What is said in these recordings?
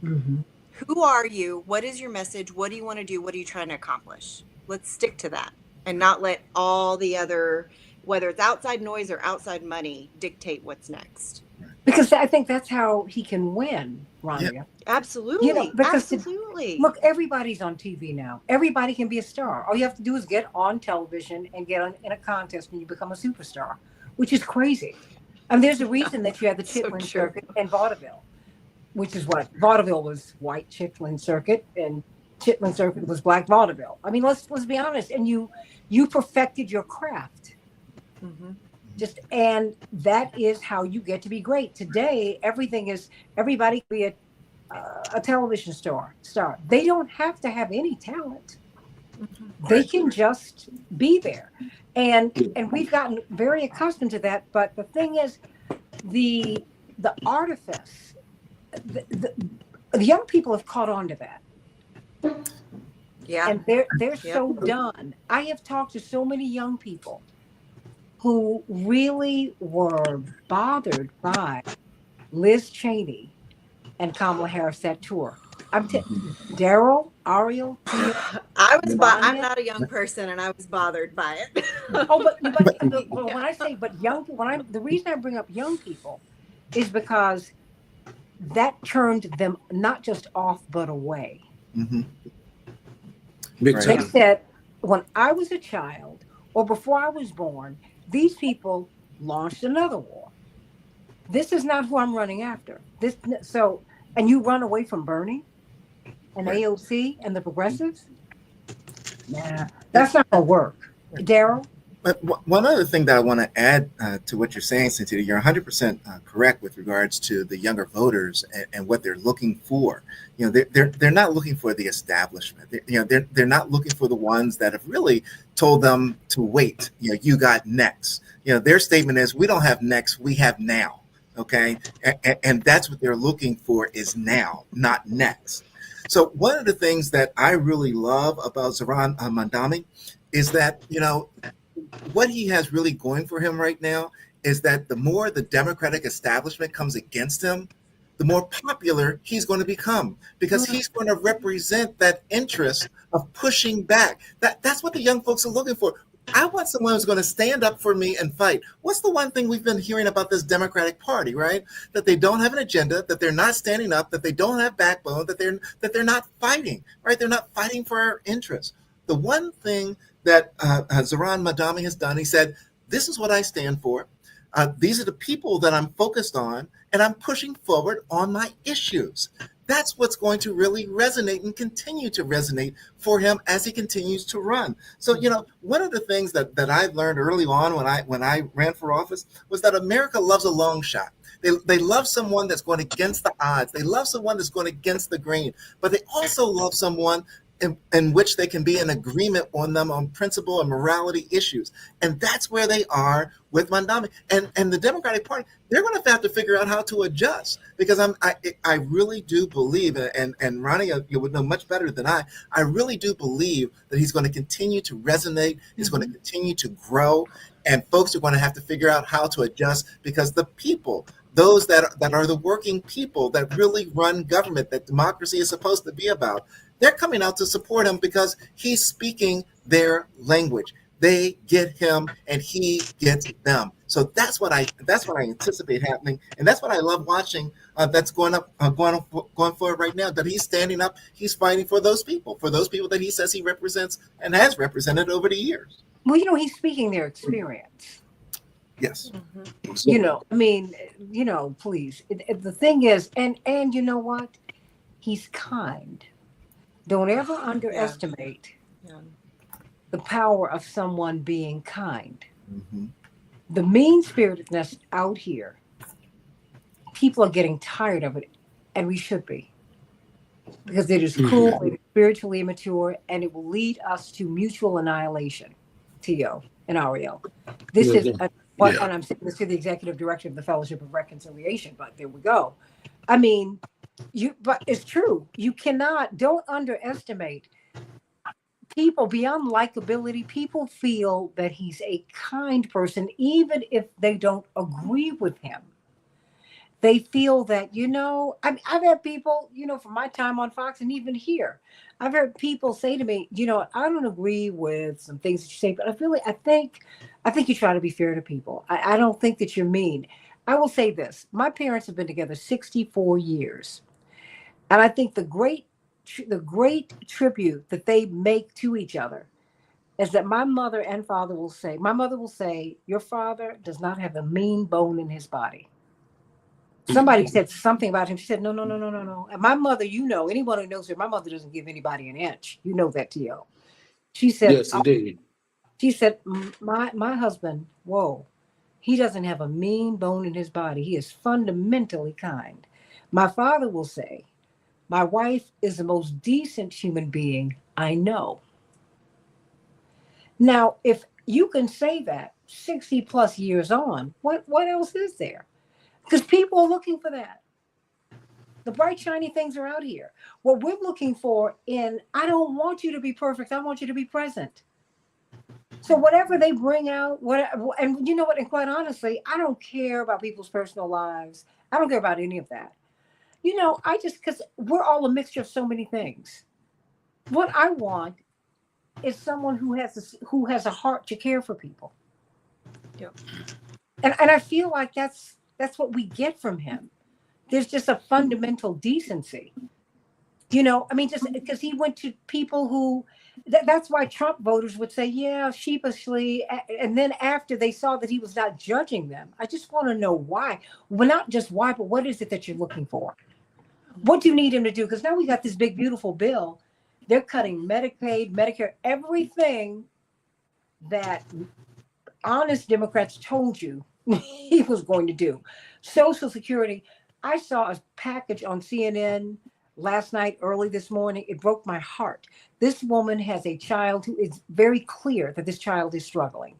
Mm-hmm. Who are you? What is your message? What do you want to do? What are you trying to accomplish? Let's stick to that and not let all the other, whether it's outside noise or outside money, dictate what's next. Because I think that's how he can win, Yeah. Rania. Absolutely. Because Absolutely. look, everybody's on TV now. Everybody can be a star. All you have to do is get on television and get on in a contest, and you become a superstar, which is crazy. I mean, there's a reason that you have the So Chitlin true. Circuit and vaudeville, which is what vaudeville was white Chitlin Circuit, and Chitlin Circuit was black vaudeville. I mean, let's be honest. And you perfected your craft. Mm-hmm. Just and that is how you get to be great. Today, everybody can be a television star. They don't have to have any talent. Mm-hmm. They can just be there. And we've gotten very accustomed to that. But the thing is, the artifice, the young people have caught on to that. Yeah. And they're Yep. so done. I have talked to so many young people who really were bothered by Liz Cheney and Kamala Harris that tour. Daryl, Ariel, Tia, I'm Rania. not a young person and I was bothered by it. Oh, but Yeah. when I say but young people, the reason I bring up young people is because that turned them not just off but away. Hmm. Big Right. They time. said when I was a child or before I was born, these people launched another war. This is not who I'm running after. And you run away from Bernie and Right. AOC and the progressives? Nah, that's not gonna work. Daryl? But one other thing that I want to add to what you're saying, Santita, you're 100% correct with regards to the younger voters and what they're looking for. You know, they're not looking for the establishment. They're not looking for the ones that have really told them to wait. You know, you got next. You know, their statement is, "We don't have next, we have now." Okay, and that's what they're looking for is now, not next. So one of the things that I really love about Zoran Mandami is that what he has really going for him right now is that the more the Democratic establishment comes against him, the more popular he's going to become because he's going to represent that interest of pushing back. That's what the young folks are looking for. I want someone who's going to stand up for me and fight. What's the one thing we've been hearing about this Democratic Party, right? That they don't have an agenda, that they're not standing up, that they don't have backbone, that they're not fighting, right? They're not fighting for our interests. The one thing that Zoran Madami has done, he said, "This is what I stand for. These are the people that I'm focused on, and I'm pushing forward on my issues." That's what's going to really resonate and continue to resonate for him as he continues to run. So, one of the things that I learned early on when I ran for office was that America loves a long shot. They love someone that's going against the odds. They love someone that's going against the grain, but they also love someone in which they can be in agreement on them on principle and morality issues. And that's where they are with Mandami. And the Democratic Party, they're going to have to figure out how to adjust because I really do believe, and Ronnie, you would know much better than I really do believe that he's going to continue to resonate, he's going to continue to grow, and folks are going to have to figure out how to adjust because the people, those that are the working people that really run government, that democracy is supposed to be about, they're coming out to support him because he's speaking their language. They get him and he gets them. So that's what I anticipate happening, and that's what I love watching. That's going forward right now. That he's standing up, he's fighting for those people that he says he represents and has represented over the years. Well, he's speaking their experience. Yes. Mm-hmm. I mean, please. The thing is, and you know what? He's kind. Don't ever Yeah. underestimate Yeah. the power of someone being kind. Hmm. The mean spiritedness out here, people are getting tired of it, and we should be. Because it is cruel, it is spiritually immature, and it will lead us to mutual annihilation, Tio and Ariel. This is Yeah. and I'm saying this to the executive director of the Fellowship of Reconciliation, but there we go. I mean, but it's true. Don't underestimate people beyond likability. People feel that he's a kind person, even if they don't agree with him. they feel that, I've had people, from my time on Fox and even here, I've heard people say to me, I don't agree with some things that you say, but I think you try to be fair to people. I don't think that you're mean. I will say this. My parents have been together 64 years. And I think the great tribute that they make to each other is that my mother and father will say, my mother will say, your father does not have a mean bone in his body. Somebody said something about him. She said, no, no, no, no, no, no. And my mother, anyone who knows her, my mother doesn't give anybody an inch. You know that, Tio. She said, Yes, indeed. my husband, whoa, he doesn't have a mean bone in his body. He is fundamentally kind. My father will say, my wife is the most decent human being I know. Now, if you can say that 60 plus years on, what else is there? Because people are looking for that. The bright, shiny things are out here. What we're looking for I don't want you to be perfect. I want you to be present. So whatever they bring out, and you know what? And quite honestly, I don't care about people's personal lives. I don't care about any of that. Because we're all a mixture of so many things. What I want is someone who has a heart to care for people. Yep. And I feel like that's what we get from him. There's just a fundamental decency. Just because he went to people who, that's why Trump voters would say, yeah, sheepishly. And then after they saw that he was not judging them, I just want to know why. Well, not just why, but what is it that you're looking for? What do you need him to do? Because now we got this big, beautiful bill. They're cutting Medicaid, Medicare, everything that honest Democrats told you he was going to do. Social Security. I saw a package on CNN last night, early this morning. It broke my heart. This woman has a child who is very clear that this child is struggling.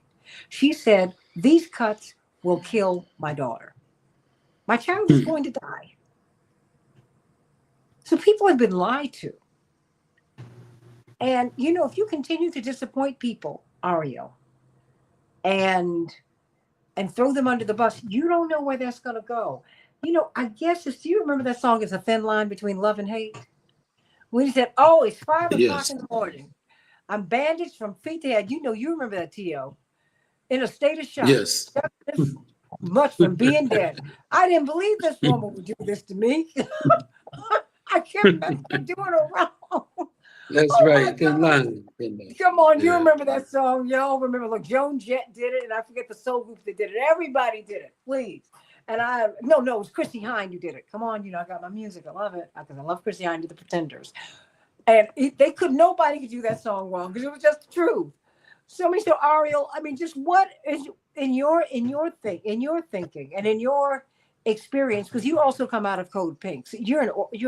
She said, these cuts will kill my daughter. My child is going to die. So people have been lied to. And, if you continue to disappoint people, Ariel, and throw them under the bus, you don't know where that's going to go. I guess do you remember that song, It's a Thin Line Between Love and Hate? When he said, oh, it's 5 o'clock Yes. in the morning. I'm bandaged from feet to head. You remember that, T.O. In a state of shock. Yes. This much from being dead. I didn't believe this woman would do this to me. I kept doing her wrong. That's Oh my right. Thin God. line. Thin line. Come on, you Yeah. remember that song? Y'all remember? Look, Joan Jett did it, and I forget the soul group that did it. Everybody did it, please. And no, it was Chrissy Hynde who did it. Come on, I got my music. I love it because I love Chrissy Hynde, The Pretenders. And nobody could do that song wrong because it was just the truth. So Ariel, just what is in your thinking and in your experience, because you also come out of Code Pink, so you're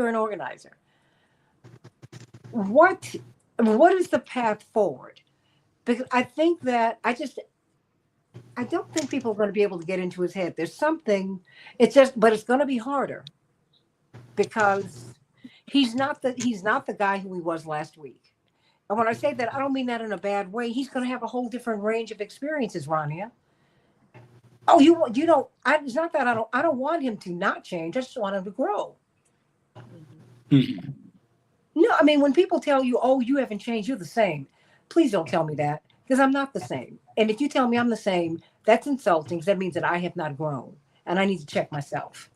an organizer. What is the path forward? Because I think that I don't think people are going to be able to get into his head. There's something, but it's going to be harder because he's not the guy who he was last week. And when I say that, I don't mean that in a bad way. He's going to have a whole different range of experiences, Rania. Oh, you don't. It's not that I don't want him to not change. I just want him to grow. Mm-hmm. No, when people tell you, oh, you haven't changed, you're the same. Please don't tell me that, because I'm not the same. And if you tell me I'm the same, that's insulting, because that means that I have not grown and I need to check myself.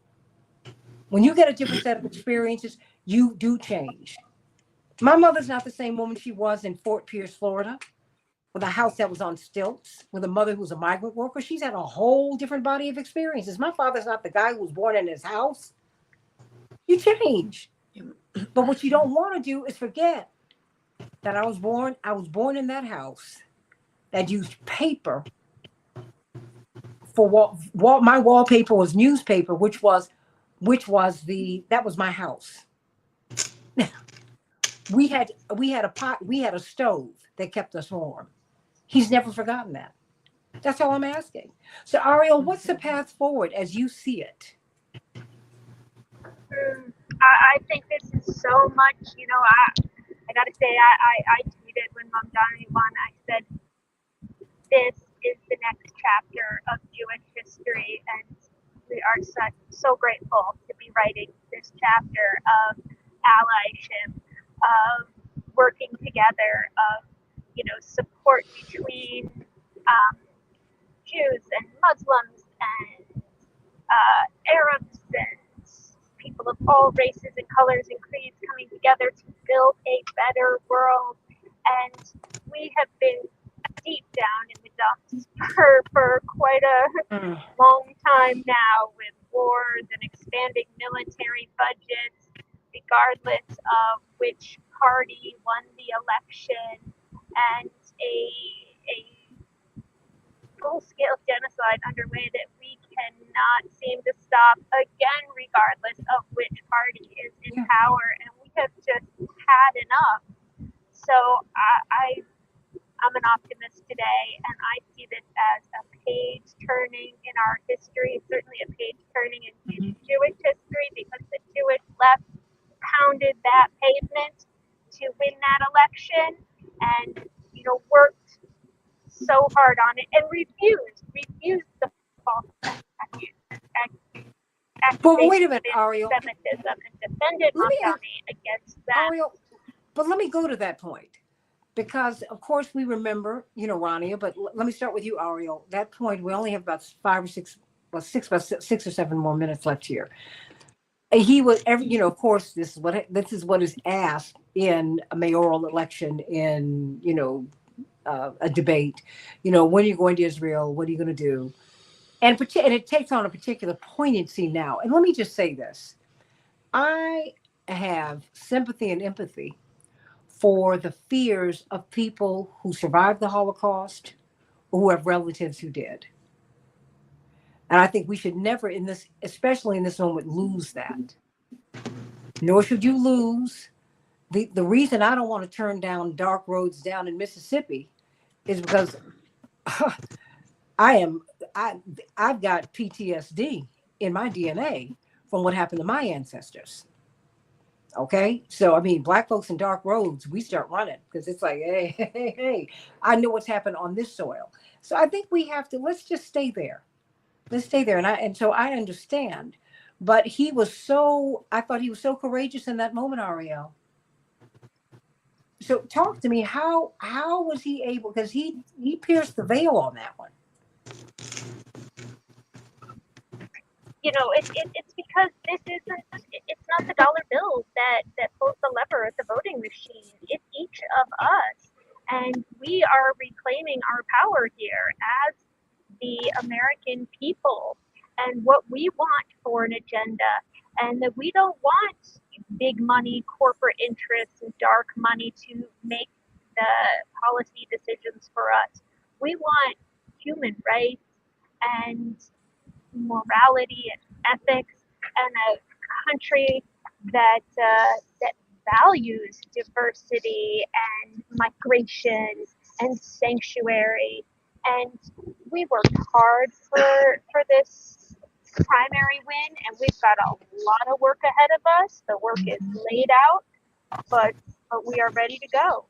When you get a different set of experiences, you do change. My mother's not the same woman she was in Fort Pierce, Florida, with a house that was on stilts, with a mother who was a migrant worker. She's had a whole different body of experiences. My father's not the guy who was born in his house. You change. But what you don't want to do is forget that I was born in that house that used paper for my wallpaper was newspaper, which was that was my house. we had a pot, we had a stove that kept us warm. He's never forgotten that. That's all I'm asking. So Ariel, what's the path forward as you see it? I think this is so much, I gotta say, I tweeted when Mom Donnie won, I said, this is the next chapter of Jewish history, and we are so grateful to be writing this chapter of allyship, of working together, of support between Jews and Muslims and Arabs and people of all races and colors and creeds coming together to build a better world. And we have been deep down in the dumps for quite a long time now, with wars and expanding military budgets, regardless of which party won the election, and a full-scale genocide underway that we cannot seem to stop, again, regardless of which party is in power. And we have just had enough. So I'm an optimist today, and I see this as a page turning in our history, certainly a page turning in Jewish history, because the Jewish left pounded that pavement to win that election, and worked so hard on it, and refused the false But wait a minute, Ariel. anti-Semitism, and defended Mamdani against that. Ariel, but let me go to that point. Because, of course, we remember, Rania, but let me start with you, Ariel. That point, we only have about 6 or 7 more minutes left here. He was, of course, this is what is asked in a mayoral election, in, a debate. When are you going to Israel? What are you going to do? And it takes on a particular poignancy now. And let me just say this. I have sympathy and empathy for the fears of people who survived the Holocaust or who have relatives who did. And I think we should never especially in this moment, lose that. Nor should you lose. The reason I don't want to turn down dark roads down in Mississippi is because I've got PTSD in my DNA from what happened to my ancestors. Okay, so Black folks in dark roads, we start running because it's like, hey, I know what's happened on this soil. So I think we have to, let's just stay there. Let's stay there. And so I understand, but I thought he was so courageous in that moment, Ariel. So talk to me, how was he able, because he pierced the veil on that one. It's because it's not the dollar bill that pulls the lever at the voting machine. It's each of us. And we are reclaiming our power here as the American people and what we want for an agenda. And that we don't want big money, corporate interests, and dark money to make the policy decisions for us. We want human rights and morality and ethics, and a country that values diversity and migration and sanctuary. And we worked hard for this primary win, and we've got a lot of work ahead of us. The work is laid out, but we are ready to go.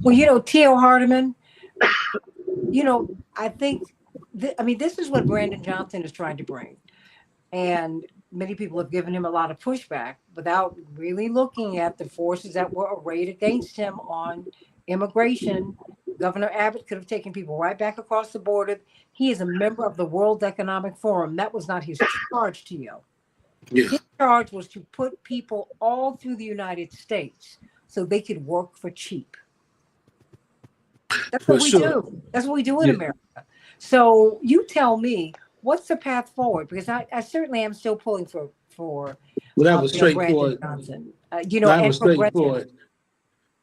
Well, T.O. Hardeman, I think this is what Brandon Johnson is trying to bring. And many people have given him a lot of pushback without really looking at the forces that were arrayed against him on immigration. Governor Abbott could have taken people right back across the border. He is a member of the World Economic Forum. That was not his charge to you. Yeah. His charge was to put people all through the United States so they could work for cheap. That's what we do. That's what we do in America. So you tell me, what's the path forward? Because I certainly am still pulling for that was straightforward. Johnson. That was straightforward.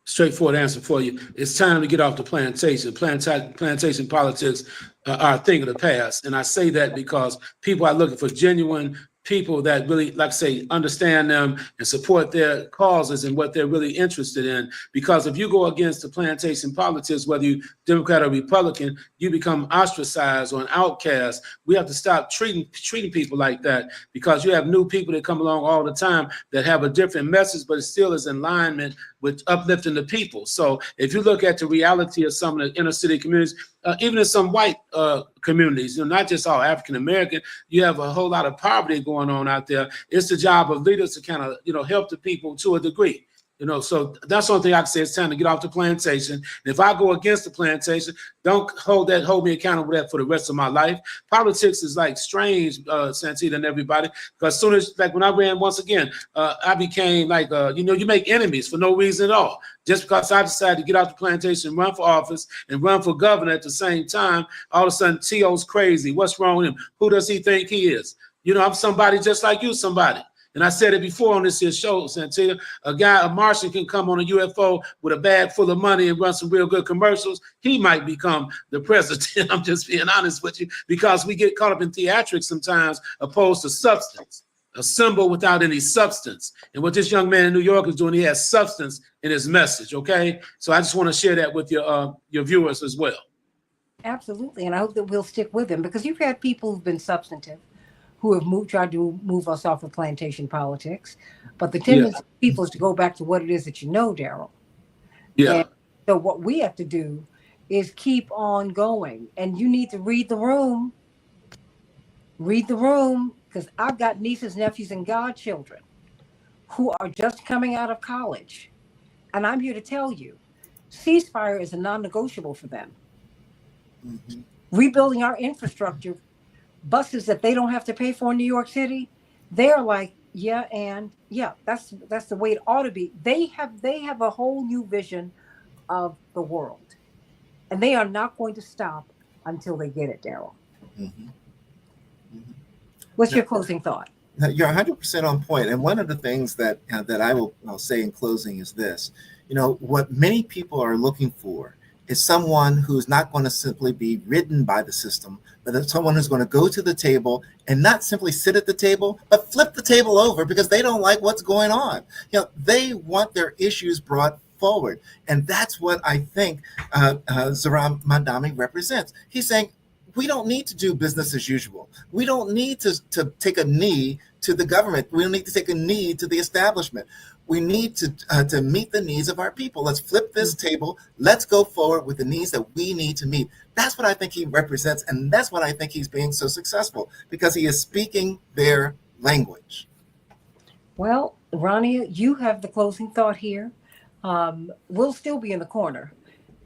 Straightforward answer for you. It's time to get off the plantation. Plantation politics are a thing of the past. And I say that because people are looking for genuine people that really, like I say, understand them and support their causes and what they're really interested in. Because if you go against the plantation politics, whether you Democrat or Republican, you become ostracized or an outcast. We have to stop treating people like that, because you have new people that come along all the time that have a different message, but it still is in alignment with uplifting the people. So if you look at the reality of some of the inner city communities, even in some white communities, not just all African American, you have a whole lot of poverty going on out there. It's the job of leaders to kind of, help the people to a degree. So that's the only thing I can say. It's time to get off the plantation. And if I go against the plantation, don't hold me accountable for that for the rest of my life. Politics is like strange, Santita and everybody, because as soon as, like when I ran once again, I became like, you make enemies for no reason at all. Just because I decided to get off the plantation, run for office, and run for governor at the same time, all of a sudden, T.O.'s crazy. What's wrong with him? Who does he think he is? I'm somebody just like you, somebody. And I said it before on this here show, Santita, a Martian can come on a UFO with a bag full of money and run some real good commercials. He might become the president. I'm just being honest with you, because we get caught up in theatrics sometimes opposed to substance, a symbol without any substance. And what this young man in New York is doing, he has substance in his message, okay? So I just want to share that with your viewers as well. Absolutely. And I hope that we'll stick with him, because you've had people who've been substantive, who have tried to move us off of plantation politics. But the tendency of people is to go back to what it is that Daryl. Yeah. And so what we have to do is keep on going. And you need to read the room. Read the room, because I've got nieces, nephews, and godchildren who are just coming out of college. And I'm here to tell you, ceasefire is a non-negotiable for them. Mm-hmm. Rebuilding our infrastructure, buses that they don't have to pay for in New York City, they're like, that's the way it ought to be. They have a whole new vision of the world, and they are not going to stop until they get it, Daryl. Mm-hmm. Mm-hmm. What's your closing thought? You're 100% on point. And one of the things that I'll say in closing is this: what many people are looking for is someone who's not going to simply be ridden by the system, but someone who's going to go to the table and not simply sit at the table, but flip the table over because they don't like what's going on. They want their issues brought forward. And that's what I think Zohran Mamdani represents. He's saying, we don't need to do business as usual. We don't need to take a knee to the government. We don't need to take a knee to the establishment. We need to meet the needs of our people. Let's flip this table. Let's go forward with the needs that we need to meet. That's what I think he represents, and that's what I think he's being so successful, because he is speaking their language. Well, Rania, you have the closing thought here. We'll still be in the corner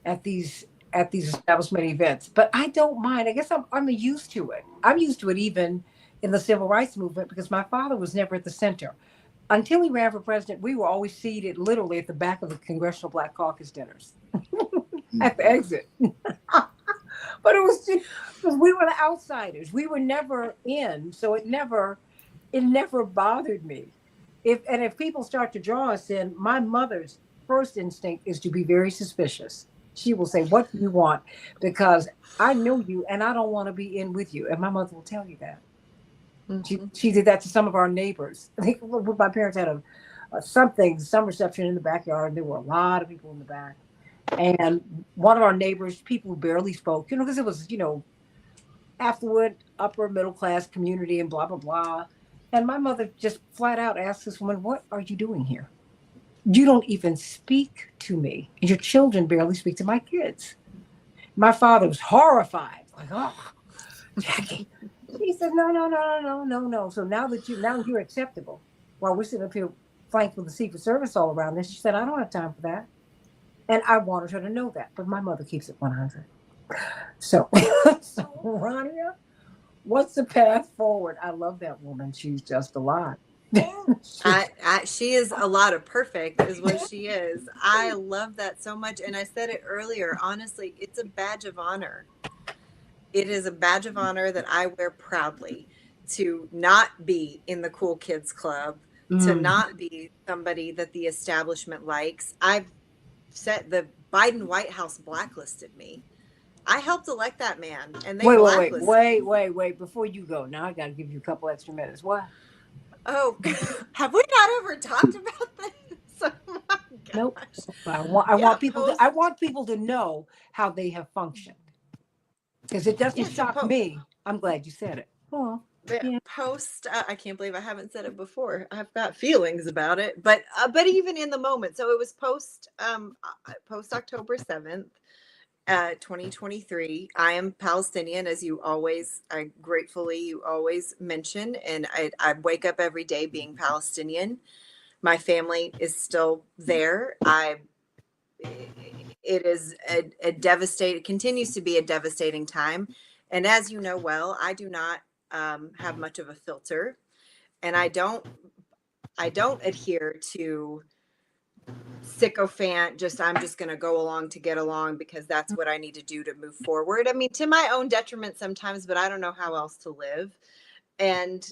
at these establishment events, but I don't mind. I guess I'm used to it. I'm used to it even in the civil rights movement, because my father was never at the center. Until he ran for president, we were always seated literally at the back of the Congressional Black Caucus dinners at the exit. But it was just because we were the outsiders. We were never in, so it never bothered me. If people start to draw us in, my mother's first instinct is to be very suspicious. She will say, "What do you want?" Because I know you and I don't want to be in with you. And my mother will tell you that. Mm-hmm. She did that to some of our neighbors. I think my parents had some reception in the backyard, and there were a lot of people in the back. And one of our neighbors, people who barely spoke, because it was, affluent, upper middle class community and blah, blah, blah. And my mother just flat out asked this woman, "What are you doing here? You don't even speak to me. And your children barely speak to my kids." My father was horrified, like, "Oh, Jackie." He said, no. So now you're acceptable, while we're sitting up here flanked with the Secret Service all around us. She said, "I don't have time for that." And I wanted her to know that, but my mother keeps it 100. So Rania, what's the path forward? I love that woman. She's just a lot. She is a lot of perfect, is what she is. I love that so much. And I said it earlier, honestly, it's a badge of honor. It is a badge of honor that I wear proudly, to not be in the cool kids club, to not be somebody that the establishment likes. I've said the Biden White House blacklisted me. I helped elect that man, and they blacklisted me. Wait. Before you go, now I got to give you a couple extra minutes. What? Oh, have we not ever talked about this? Oh my Nope. gosh. But I Yeah, want people to know how they have functioned. Because it doesn't yeah, so shock me. I'm glad you said it. Oh, yeah. post I can't believe I haven't said it before. I've got feelings about it, but even in the moment. So it was post October 7th. 2023. I am Palestinian, as you always, you always mention, and I wake up every day being Palestinian. My family is still there. It is a devastating, continues to be a devastating time. And as you know well, I do not have much of a filter, and I don't adhere to sycophant, I'm just going to go along to get along because that's what I need to do to move forward. I mean, to my own detriment sometimes, but I don't know how else to live. And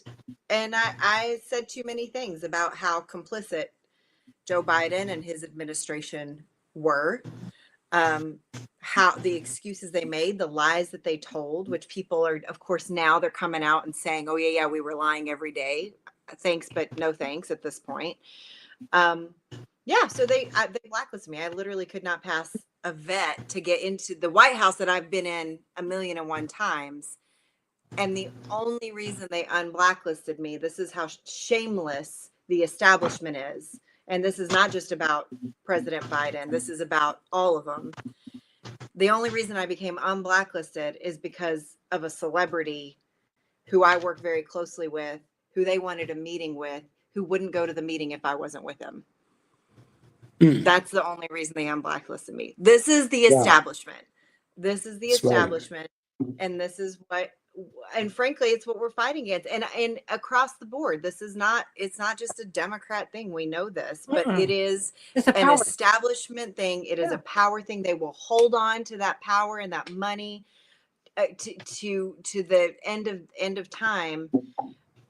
I said too many things about how complicit Joe Biden and his administration were, how the excuses they made, the lies that they told, which people are, of course, now they're coming out and saying, oh yeah, we were lying every day. Thanks, but no thanks at this point. Yeah, so they blacklisted me. I literally could not pass a vet to get into the White House that I've been in 1,000,001 times. And the only reason they unblacklisted me, this is how shameless the establishment is. And this is not just about President Biden, this is about all of them. The only reason I became unblacklisted is because of a celebrity who I work very closely with, who they wanted a meeting with, who wouldn't go to the meeting if I wasn't with him. That's the only reason they unblacklisted me. This is the establishment. This is the establishment. And this is what, and frankly, it's what we're fighting against. And across the board, it's not just a Democrat thing. We know this, but it is an establishment thing. It is a power thing. They will hold on to that power and that money to the end of time,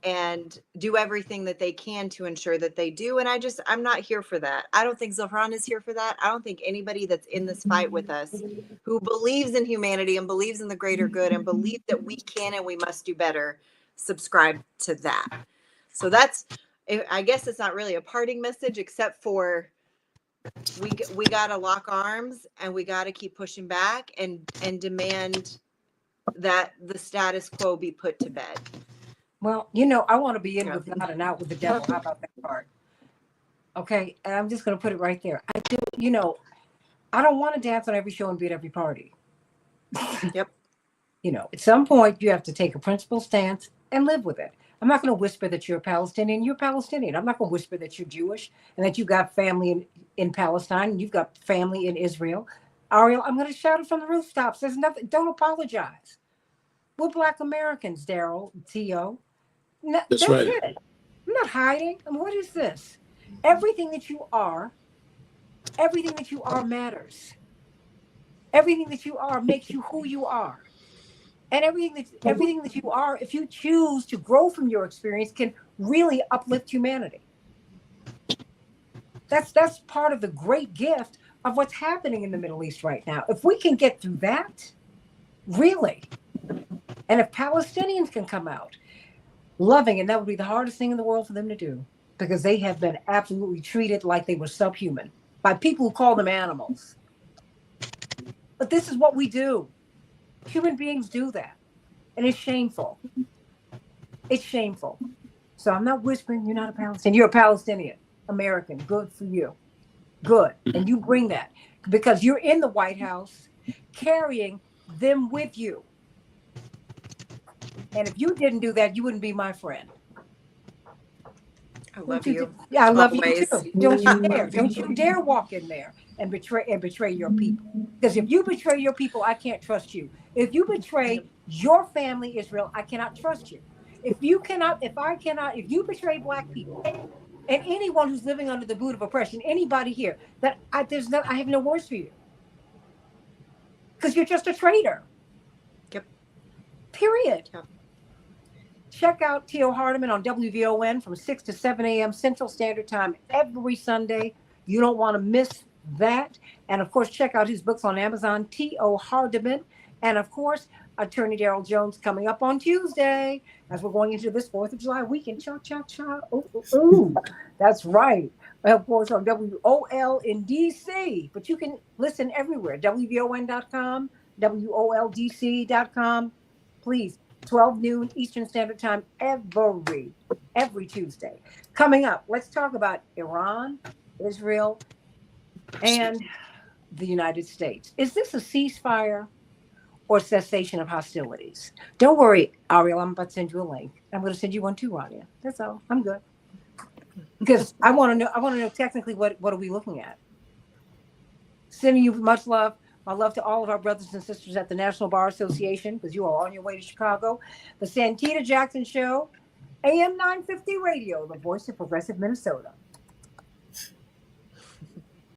and do everything that they can to ensure that they do. And I'm not here for that. I don't think Zohran is here for that. I don't think anybody that's in this fight with us who believes in humanity and believes in the greater good and believes that we can and we must do better subscribe to that. So I guess it's not really a parting message, except for we got to lock arms and we got to keep pushing back and demand that the status quo be put to bed. Well, I want to be in with God and out with the devil. How about that part? Okay, and I'm just going to put it right there. I do, I don't want to dance on every show and be at every party. Yep. At some point you have to take a principled stance and live with it. I'm not going to whisper that you're Palestinian. You're Palestinian. I'm not going to whisper that you're Jewish and that you got family in Palestine and you've got family in Israel. Ariel, I'm going to shout it from the rooftops. There's nothing. Don't apologize. We're Black Americans, Daryl, T.O. That's right. It. I'm not hiding. I mean, what is this? Everything that you are matters. Everything that you are makes you who you are. And everything that you are, if you choose to grow from your experience, can really uplift humanity. That's part of the great gift of what's happening in the Middle East right now. If we can get through that, really, and if Palestinians can come out loving, and that would be the hardest thing in the world for them to do, because they have been absolutely treated like they were subhuman by people who call them animals. But this is what we do. Human beings do that. And it's shameful. It's shameful. So I'm not whispering you're not a Palestinian. You're a Palestinian American. Good for you. Good. And you bring that because you're in the White House carrying them with you. And if you didn't do that, you wouldn't be my friend. I love you. Yeah, I love you too. Don't you dare. Don't you dare walk in there and betray your people. Because if you betray your people, I can't trust you. If you betray your family, Israel, I cannot trust you. If you betray Black people and anyone who's living under the boot of oppression, anybody here, I have no words for you. Because you're just a traitor. Yep. Period. Yep. Check out T.O. Hardiman on WVON from 6 to 7 a.m. Central Standard Time every Sunday. You don't want to miss that. And, of course, check out his books on Amazon, T.O. Hardiman. And, of course, Attorney Daryl Jones coming up on Tuesday as we're going into this 4th of July weekend. Cha, cha, cha. Ooh, ooh, ooh. That's right. Of course, on WOL in DC, but you can listen everywhere. WVON.com, WOLDC.com. Please, 12 noon Eastern Standard Time every Tuesday. Coming up, let's talk about Iran, Israel, and the United States. Is this a ceasefire or cessation of hostilities? Don't worry, Ariel, I'm about to send you a link. I'm going to send you one too, Rania. That's all. I'm good. Because I want to know technically what are we looking at. Sending you much love. My love to all of our brothers and sisters at the National Bar Association, because you are on your way to Chicago. The Santita Jackson Show, AM 950 Radio, the voice of progressive Minnesota.